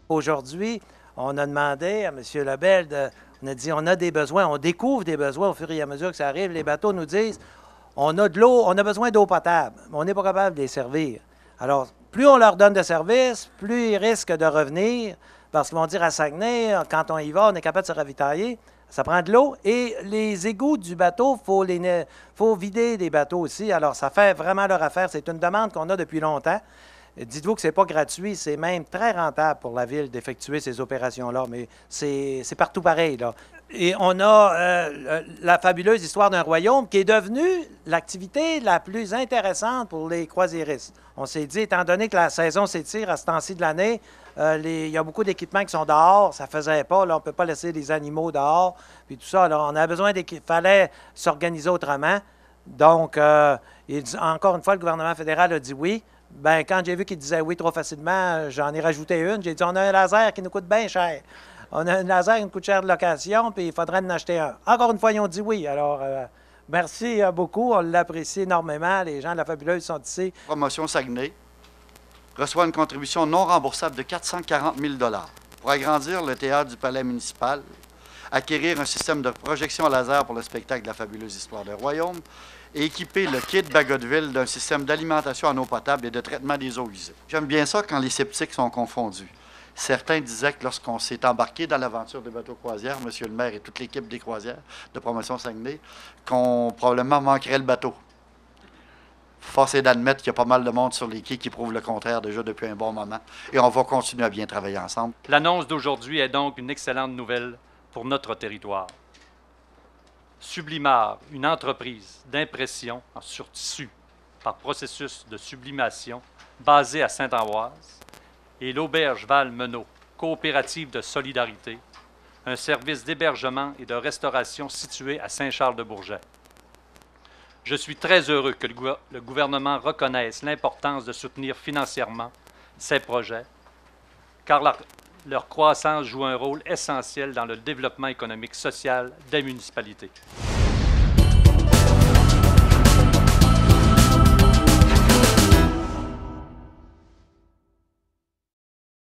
Aujourd'hui, on a demandé à M. Lebel, on a dit on a des besoins, on découvre des besoins au fur et à mesure que ça arrive. Les bateaux nous disent on a de l'eau, on a besoin d'eau potable, mais on n'est pas capable de les servir. Alors, plus on leur donne de services, plus ils risquent de revenir parce qu'ils vont dire à Saguenay, quand on y va, on est capable de se ravitailler. Ça prend de l'eau et les égouts du bateau, il faut vider des bateaux aussi. Alors, ça fait vraiment leur affaire. C'est une demande qu'on a depuis longtemps. Dites-vous que ce n'est pas gratuit, c'est même très rentable pour la ville d'effectuer ces opérations-là, mais c'est partout pareil, là. Et on a la fabuleuse histoire d'un royaume qui est devenue l'activité la plus intéressante pour les croisiéristes. On s'est dit, étant donné que la saison s'étire à ce temps-ci de l'année, il y a beaucoup d'équipements qui sont dehors, ça ne faisait pas, là, on ne peut pas laisser les animaux dehors, puis tout ça. Alors, on a besoin il fallait s'organiser autrement. Donc, encore une fois, le gouvernement fédéral a dit oui. Bien, quand j'ai vu qu'il disait oui trop facilement, j'en ai rajouté une. J'ai dit, on a un laser qui nous coûte bien cher. On a un laser qui nous coûte cher de location, puis il faudrait en acheter un. Encore une fois, ils ont dit oui. Alors, merci beaucoup. On l'apprécie énormément. Les gens de la Fabuleuse sont ici. Promotion Saguenay reçoit une contribution non remboursable de 440 000 pour agrandir le théâtre du palais municipal, acquérir un système de projection laser pour le spectacle de la fabuleuse histoire d'un royaume et équiper le quai de Bagotville d'un système d'alimentation en eau potable et de traitement des eaux usées. J'aime bien ça quand les sceptiques sont confondus. Certains disaient que lorsqu'on s'est embarqué dans l'aventure des bateaux croisières, M. le maire et toute l'équipe des croisières de Promotion Saguenay, qu'on probablement manquerait le bateau. Force est d'admettre qu'il y a pas mal de monde sur les quais qui prouve le contraire déjà depuis un bon moment. Et on va continuer à bien travailler ensemble. L'annonce d'aujourd'hui est donc une excellente nouvelle pour notre territoire. Sublimar, une entreprise d'impression sur tissu par processus de sublimation basée à Saint-Ambroise, et l'Auberge Val-Menot, coopérative de solidarité, un service d'hébergement et de restauration situé à Saint-Charles-de-Bourget. Je suis très heureux que le gouvernement reconnaisse l'importance de soutenir financièrement ces projets, car leur croissance joue un rôle essentiel dans le développement économique social des municipalités.